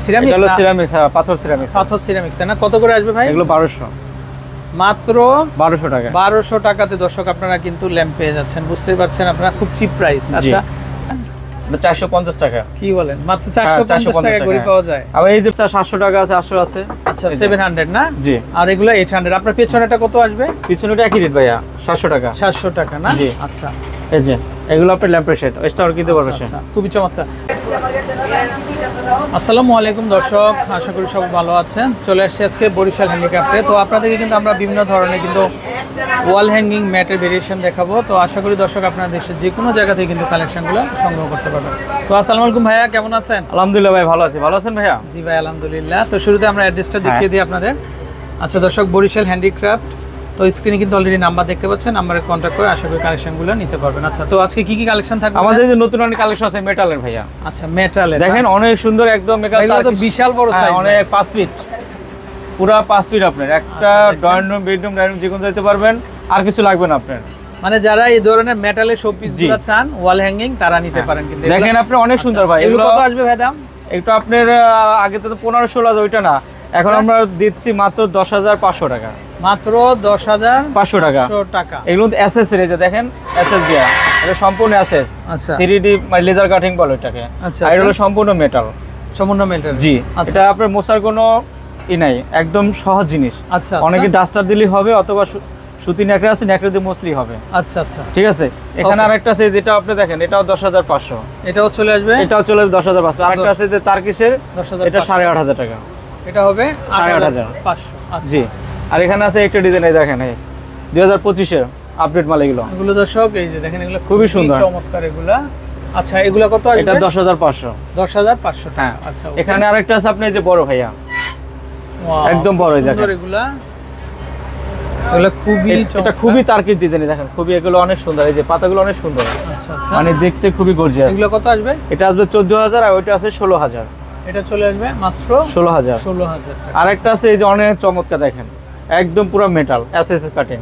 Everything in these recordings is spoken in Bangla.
সিরামিক এটা হলো সিরামিক্স, হ্যাঁ পাথর সিরামিক্স। পাথর সিরামিক্স না? কত করে আসবে ভাই? এগুলো 1200, মাত্র 1200 টাকা। 1200 টাকাতে দর্শক আপনারা কিন্তু ল্যাম্প পেয়ে যাচ্ছেন, বুঝতেই পারছেন আপনারা, খুব চিপ প্রাইস। আচ্ছা 450 টাকা। কি বলেন, মাত্র 450 টাকা করে পাওয়া যায়? আবার এই যে 700 টাকা আছে, 800 আছে। আচ্ছা 700 না? জি। আর এগুলো 800। আপনার পেছনেটা কত আসবে? পিছনেটা একই রেট ভাইয়া, 700 টাকা। 700 টাকা না? জি। আচ্ছা এই যে এগুলো আপনার ল্যাম্পের সেট, স্টার কিনতে পারবে সে। আচ্ছা, খুবই চমৎকার। আসসালামু আলাইকুম দর্শক, আশা করি সব ভালো আছেন। চলে আসছি আজকে বরিশাল হ্যান্ডিক্রাফটে। তো আপনাদেরকে কিন্তু আমরা বিভিন্ন ধরনের কিন্তু ওয়াল হ্যাঙ্গিং ম্যাটের ভেরিয়েশন দেখাবো। তো আশা করি দর্শক আপনারা দেশের যে কোনো জায়গা থেকে কিন্তু কালেকশনগুলো সংগ্রহ করতে পারবেন। তো আসসালামু আলাইকুম ভাইয়া, কেমন আছেন? আলহামদুলিল্লাহ ভাই, ভালো আছি। ভালো আছেন ভাইয়া? জি ভাই আলহামদুলিল্লাহ। তো শুরুতে আমরা অ্যাড্রেসটা দেখিয়ে দিই আপনাদের। আচ্ছা দর্শক, বরিশাল হ্যান্ডিক্রাফট। তো স্ক্রিনে কিন্তু অলরেডি নাম্বার দেখতে পাচ্ছেন, নাম্বারে কন্ট্যাক্ট করে আশা করি কালেকশনগুলো নিতে পারবেন। আচ্ছা তো আজকে কি কি কালেকশন থাকবে আমাদের? যে নতুন অনেক কালেকশন আছে মেটালের ভাইয়া। আচ্ছা মেটালের, দেখেন অনেক সুন্দর একদম মেটাল। এগুলো তো বিশাল বড় সাইজ, অনেক 5 ফিট, পুরো 5 ফিট। আপনার একটা ড্রয়িং রুম, বেডরুম, ডাইনিং যে কোনো দিতে পারবেন, আর কিছু লাগবে না আপনার। মানে যারা এই ধরনের মেটালের শোপিসগুলো চান ওয়াল হ্যাঙ্গিং, তারা নিতে পারেন। কিন্তু দেখেন আপনি অনেক সুন্দর ভাই। এগুলো কত আসবে ভাই দাম? একটু আপনার আগে তো 1500 ওইটা না, এখন আমরা দিচ্ছি মাত্র 10,500 টাকা। মাত্র 10,500 টাকা। এগুলো এসএস এর, এই যে দেখেন এসএস দিয়া, এটা সম্পূর্ণ এসএস। আচ্ছা 3D মানে লেজার কাটিং বলে এটাকে। আচ্ছা, আর এটা হলো সম্পূর্ণ মেটাল। সম্পূর্ণ মেটাল। জি। আচ্ছা, এটা আপনার মোছার কোনো নাই, একদম সহজ জিনিস। আচ্ছা অনেকে ডাস্টার দিলেই হবে, অথবা সুতি ন্যাকড়া আছে, ন্যাকড়া দিয়ে মুছলেই হবে। আচ্ছা আচ্ছা ঠিক আছে। এখানে আরেকটা আছে যেটা আপনি দেখেন, এটাও 10,500। এটাও চলে আসবে, এটাও চলে আসবে 10,500। আরেকটা আছে যে তার্কিশের, 10,500। এটা 8,500 টাকা। এটা হবে 8,500। আচ্ছা জি। আর এখানে আছে একটা ডিজাইন, এই দেখেন, এই 2025-এর আপডেট মাল এগুলো। এগুলো দর্শক এই যে দেখেন, এগুলো খুবই সুন্দর, চমৎকার এগুলা। আচ্ছা এগুলা কত আসবে? এটা 10,500। 10,500 টাকা। হ্যাঁ। আচ্ছা এখানে আরেকটা আছে আপনি, এই যে বড় ভাইয়া, একদম বড়, এই দেখেন এগুলা। এগুলা খুবই এটা খুবই তার্কিশ ডিজাইন, দেখেন খুবই, এগুলো অনেক সুন্দর। এই যে পাতাগুলো অনেক সুন্দর। আচ্ছা আচ্ছা, মানে দেখতে খুবই গর্জিয়াস। এগুলো কত আসবে? এটা আসবে 14,000, আর ওইটা আছে 16,000। এটা চলে আসবে মাত্র 16,000। 16,000 টাকা। আরেকটা আছে এই যে অনেক চমৎকার, দেখেন একদম পুরো মেটাল এসএস কাটিং।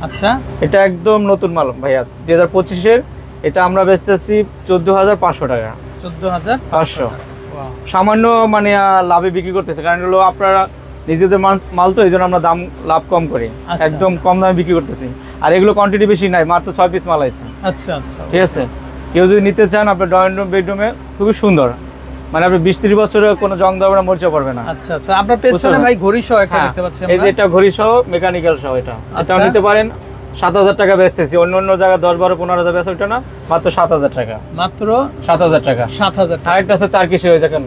আচ্ছা এটা একদম নতুন মাল ভাইয়া, 2025-এর। এটা আমরা বেচতেছি 14,500 টাকা। 14,500। সামান্য মানে লাভে বিক্রি করতেছে, কারণ হলো আপনারা নিজেদের মাল তো, এই জন্য আমরা দাম লাভ কম করি, একদম কম দামে বিক্রি করতেছি। আর এগুলো কোয়ান্টিটি বেশি নাই, মাত্র 6 পিস মাল আছে। আচ্ছা আচ্ছা, ঠিক আছে। কেউ যদি নিতে চান, আপনার ড্রয়িং রুম, বেডরুমে খুবই সুন্দর, মানে আপনি 20-30 বছরের কোনো জং দেবে না, মরিচা পড়বে না। আচ্ছা আচ্ছা, আপনার পেছনে ভাই ঘড়ি সহ একটা দেখতে পাচ্ছি আমরা। এই যে এটা ঘড়ি সহ, মেকানিক্যাল সহ, এটাও নিতে পারেন। 7,000 টাকা বেচতেছি, অন্য অন্য জায়গায় 10, 12, 15,000 বেচে, ওইটা না, মাত্র 7,000 টাকা। মাত্র 7,000 টাকা। 7,000 টাকা। আরেকটা আছে তার্কিশের, ওই দেখেন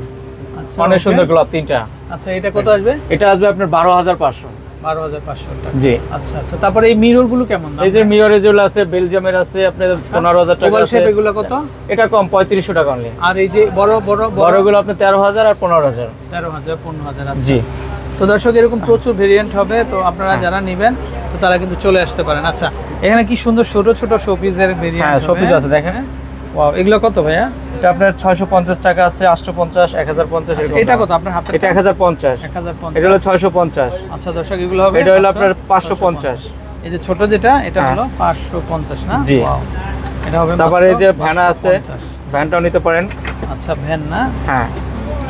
অনেক সুন্দর গ্লাভ, 3টা। আচ্ছা এটা কত আসবে? এটা আসবে আপনার 12,500। 12,500 টাকা। জি। আচ্ছা আচ্ছা, তারপরে এই মিরর গুলো কেমন দাম? এই যে মিরর যেগুলো আছে, বেলজিয়ামের আছে আপনার 15,000 টাকা আছে। এগুলো কত? এটা কম, 3500 টাকা অনলি। আর এই যে বড় বড় বড়গুলো আপনি 13,000 আর 15,000। 13,000, 15,000। জি। তো দর্শক এরকম প্রচুর ভেরিয়েন্ট হবে, তো আপনারা যারা নেবেন তো তারা কিন্তু চলে আসতে পারেন। আচ্ছা এখানে কি সুন্দর ছোট ছোট শোপিসের ভেরিয়েন্ট। হ্যাঁ শোপিস আছে, দেখেন। ওয়াও, এগুলো কত ভাইয়া? এটা আপনার 650 টাকা আছে, 850, 1050 এরকম। এটা কত আপনার হাতে? এটা 1050। 1050। এটা হলো 650। আচ্ছা দর্শক এগুলো হবে, এটা হলো আপনার 550। এই যে ছোট যেটা, এটা হলো 550 না? জি। ওয়াও, এটা হবে। তারপরে এই যে ভ্যানা আছে, ভ্যানটাও নিতে পারেন। আচ্ছা ভ্যান না? হ্যাঁ।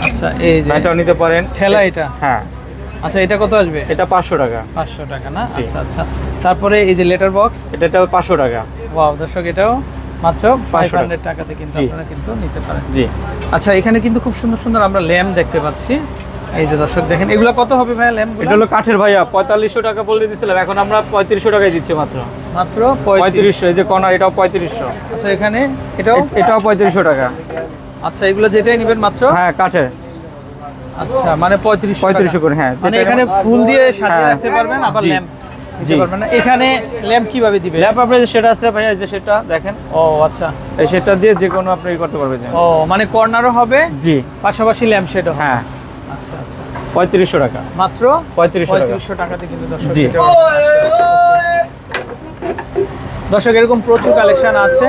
আচ্ছা এই যে ভ্যানটাও নিতে পারেন। ঠেলা এটা? হ্যাঁ। আচ্ছা এটা কত আসবে? এটা 500 টাকা। 500 টাকা না? আচ্ছা আচ্ছা, তারপরে এই যে লেটার বক্স, এটাও 500 টাকা। ওয়াও দর্শক এটাও মাত্র 500 টাকাতে কিন্তু আপনারা কিন্তু নিতে পারেন। জি। আচ্ছা এখানে কিন্তু খুব সুন্দর সুন্দর আমরা ল্যাম্প দেখতে পাচ্ছি। এই যে দর্শক দেখেন, এগুলো কত হবে ভাই ল্যাম্প? এটা হলো কাঠের ভাইয়া, 4500 টাকা বলে দিয়েছিলাম, এখন আমরা 3500 টাকায় দিচ্ছি মাত্র। মাত্র 3500। এই যে কর্নার, এটাও 3500। আচ্ছা এখানে এটাও 3500 টাকা। আচ্ছা এগুলো যেটাই নেবেন মাত্র? হ্যাঁ কাঠের। আচ্ছা মানে 3500 করে। হ্যাঁ, মানে এখানে ফুল দিয়ে সাজিয়ে রাখতে পারবেন, আবার ল্যাম্প দিতে পারবেন না। এখানে ল্যাম্প কিভাবে দিবে? ল্যাম্প আপনার সেটা আছে ভাইয়া, যে সেটা দেখেন। ও আচ্ছা, এই সেটা দিয়ে যে কোনো আপনি করতে পারবেন। ও মানে কর্নারও হবে, জি, পাশাপাশি ল্যাম্প শেডও। হ্যাঁ। আচ্ছা আচ্ছা, 3500 টাকা মাত্র 3500 টাকাতে কিন্তু দর্শক। জি। দর্শক এরকম প্রচুর কালেকশন আছে,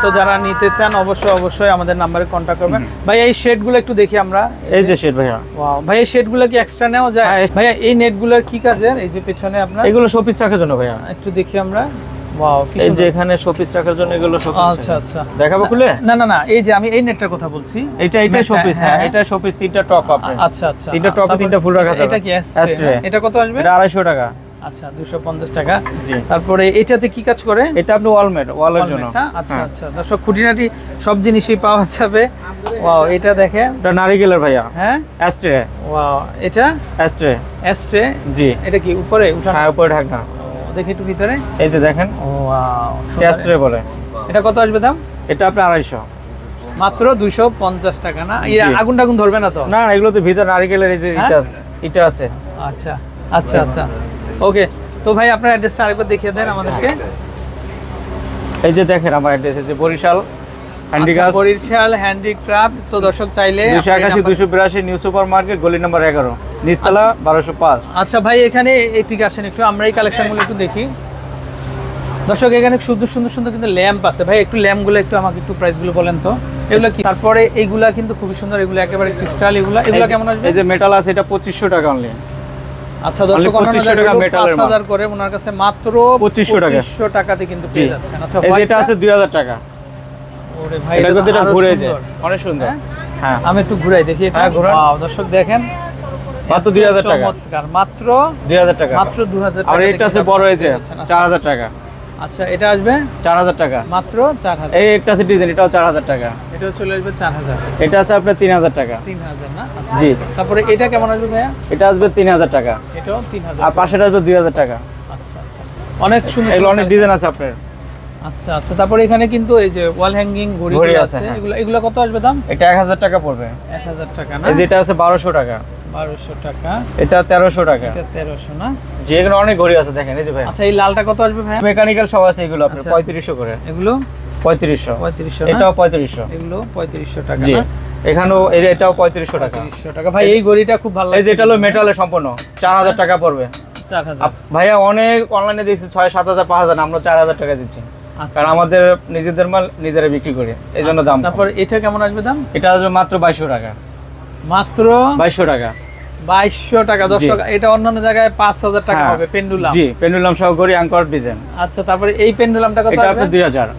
তো যারা নিতে চান অবশ্যই আমাদের নাম্বারে কন্ট্যাক্ট করবেন। ভাই এই শেডগুলো একটু দেখি আমরা। এই যে শেড ভাইয়া। ওয়াও ভাই, এই শেডগুলো কি এক্সট্রা নেওয়া যায়? ভাইয়া এই নেটগুলোর কি কাজের? এই যে পেছনে আপনার এগুলো শোপিস রাখার জন্য ভাইয়া। একটু দেখি আমরা। ওয়াও, কি এই যে সুন্দর। এখানে শোপিস রাখার জন্য এগুলো শোপিস। আচ্ছা আচ্ছা, দেখাবো খুলে? না না না, এই যে আমি এই নেটটার কথা বলছি। এটা শোপিস, হ্যাঁ এটা শোপিস, তিনটা টপ আপনার। আচ্ছা আচ্ছা, তিনটা টপে তিনটা ফুল রাখা যাবে। এটা কি অ্যাস্ট্রে? এটা কত আসবে? এটা 250 টাকা। আচ্ছা 250 টাকা। জি। তারপরে এটাতে কি কাজ করে? এটা আপনি ওয়ালমেট, ওয়ালের জন্য। আচ্ছা আচ্ছা, দর্শক খুঁটিনাটি সব জিনিসই পাওয়া যাবে। ওয়াও, এটা দেখেন, এটা নারিকেলের ভাইয়া। হ্যাঁ অ্যাস্ট্রে। ওয়াও, এটা অ্যাস্ট্রে। অ্যাস্ট্রে। জি। এটা কি উপরে উঠানো? হ্যাঁ উপরে ঢাকনা। দেখি একটু ভিতরে। এই যে দেখেন, ওয়াও, অ্যাস্ট্রে বলে। এটা কত আসবে দাম? এটা আপনার 250। মাত্র 250 টাকা না? এই জি। আগুন টাগুন ধরবে না তো? না এগুলো তো ভিতর নারিকেলের এই যে হ্যাঁ? এটা আছে। আচ্ছা আচ্ছা আচ্ছা, ওকে। তো ভাই আপনার অ্যাড্রেসটা আরেকবার দেখিয়ে দেন আমাদেরকে। এই যে দেখেন আমার অ্যাড্রেস আছে বরিশাল হ্যান্ডিক্রাফট, বরিশাল হ্যান্ডিক্রাফট। তো দর্শক চাইলে 281 282 নিউ সুপার মার্কেট, গলি নাম্বার 11, নিচতলা, 1205। আচ্ছা ভাই, এখানে এদিকে আসেন একটু, আমরা এই কালেকশনগুলো একটু দেখি। দর্শক এখানে সুন্দর সুন্দর সুন্দর কিন্তু ল্যাম্প আছে। ভাই একটু ল্যাম্পগুলো একটু আমাকে একটু প্রাইসগুলো বলেন তো, এগুলো কি? তারপরে এইগুলা কিন্তু খুবই সুন্দর, এগুলো একেবারে ক্রিস্টাল। এগুলো কেমন আসবে? এই যে মেটাল আছে, এটা 2500 টাকা অনলি। আচ্ছা দর্শক, 2500 টাকা মেটালের 5000 করে, ওনার কাছে মাত্র 2500 টাকা। 2500 টাকাতে কিন্তু পেয়ে যাচ্ছেন। আচ্ছা এই যে এটা আছে 2000 টাকা। ওরে ভাই, এটা কিন্তু আরো ঘুরে যায়, সুন্দর। অনেক সুন্দর। হ্যাঁ? হ্যাঁ আমি একটু ঘুরাই দেখি এটা। হ্যাঁ, ঘুরান। ওয়াও, দর্শক দেখেন, মাত্র 2000 টাকা। চমৎকার, মাত্র 2000 টাকা। মাত্র 2000 টাকা। আর এটা আছে বড়, এই যে 4000 টাকা। আচ্ছা, এটা আসবে 4000 টাকা। মাত্র 4000। এই একটা আছে ডিজাইন, এটাও 4000 টাকা। এটাও চলে আসবে 4000। এটা আছে আপনার 3000 টাকা। 3000 না? আচ্ছা জি। আচ্ছা। তারপরে এটা কেমন আসবে ভাইয়া? এটা আসবে 3000 টাকা। এটাও 3000। আর পাশেটা আসবে 2000 টাকা। আচ্ছা আচ্ছা, অনেক সুন্দর। এগুলো অনেক ডিজাইন আছে আপনার। আচ্ছা আচ্ছা, তারপরে এখানে কিন্তু এই যে ওয়াল হ্যাঙ্গিং ঘড়ি ঘড়ি আছে, আছে। হ্যাঁ। এগুলো কত আসবে দাম? এটা 1000 টাকা পড়বে। 1000 টাকা না? এই যে এটা আছে 1200 টাকা। 1200 টাকা। এটা 1300 টাকা। এটা 1300 না? যে এগুলো অনেক ঘড়ি আছে দেখেন, এই যে ভাই আচ্ছা, এই লালটা কত আসবে ভাইয়া? মেকানিক্যাল সব আছে, এগুলো আপনার আচ্ছা। 3500 করে। এগুলো 3500। 3500 না? এটাও 3500। এগুলো 3500 টাকা জি। না? এখানেও এটাও 3500 টাকা। 3500 টাকা। ভাই এই ঘড়িটা খুব ভালো এই যে লাগছে। এটা হলো মেটালের সম্পূর্ণ, 4000 টাকা পড়বে। 4000। ভাইয়া অনেক অনলাইনে দেখছি 6000-7000 5000, আমরা 4000 টাকা দিচ্ছি, আচ্ছা। কারণ আমাদের নিজেদের মাল নিজেরা বিক্রি করি, এই জন্য দাম। তারপর এটা কেমন আসবে দাম? এটা আসবে মাত্র 2200 টাকা। মাত্র 2200 টাকা। 2200 টাকা। দর্শক, এটা অন্যান্য জায়গায় 5000 টাকা হ্যাঁ। হবে পেন্ডুলাম। জি, পেন্ডুলাম সহ ঘড়ি, অ্যাঙ্কর ডিজাইন। আচ্ছা, তারপরে এই পেন্ডুলামটা কত এটা আসবে? আপনার 2000।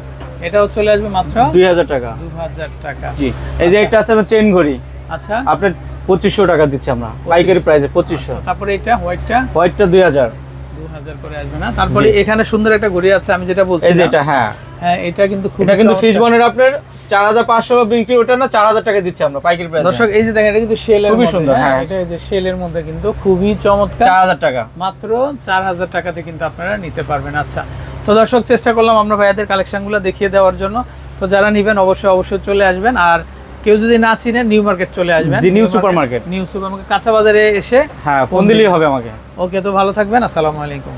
এটাও চলে আসবে মাত্র 2000 টাকা। 2000 টাকা। জি। এই যে একটা আছে চেইন ঘড়ি, আচ্ছা, আপনার 2500 টাকা দিচ্ছি আমরা পাইকারি প্রাইসে। 2500। তারপরে এটা হোয়াইটটা হোয়াইটটা 2000। 2000 করে আসবে না? তারপরে এখানে সুন্দর একটা ঘড়ি আছে, আমি যেটা বলছি। এই যে এটা, হ্যাঁ হ্যাঁ, এটা কিন্তু খুব এটা কিন্তু ফিশ বনের আপনার 4500 বিক্রি, ওটা না 4000 টাকা দিচ্ছি আমরা পাইকারি প্রাইসে। দর্শক এই যে দেখেন, এটা কিন্তু শেলের খুবই মধ্যে, সুন্দর, হ্যাঁ। এটা এই যে শেলের মধ্যে কিন্তু খুবই চমৎকার। 4000 টাকা। মাত্র 4000 টাকাতে কিন্তু আপনারা নিতে পারবেন। আচ্ছা, তো দর্শক চেষ্টা করলাম আমরা ভাইয়াদের কালেকশনগুলো দেখিয়ে দেওয়ার জন্য। তো যারা নেবেন অবশ্যই চলে আসবেন। আর কেউ যদি না চিনেন, নিউ মার্কেট চলে আসবেন। জি, New Super Market. New Super Market কাঁচা বাজারে এসে হ্যাঁ, ফোন দিলেই হবে আমাকে। ওকে, তো ভালো থাকবেন। আসসালামু আলাইকুম।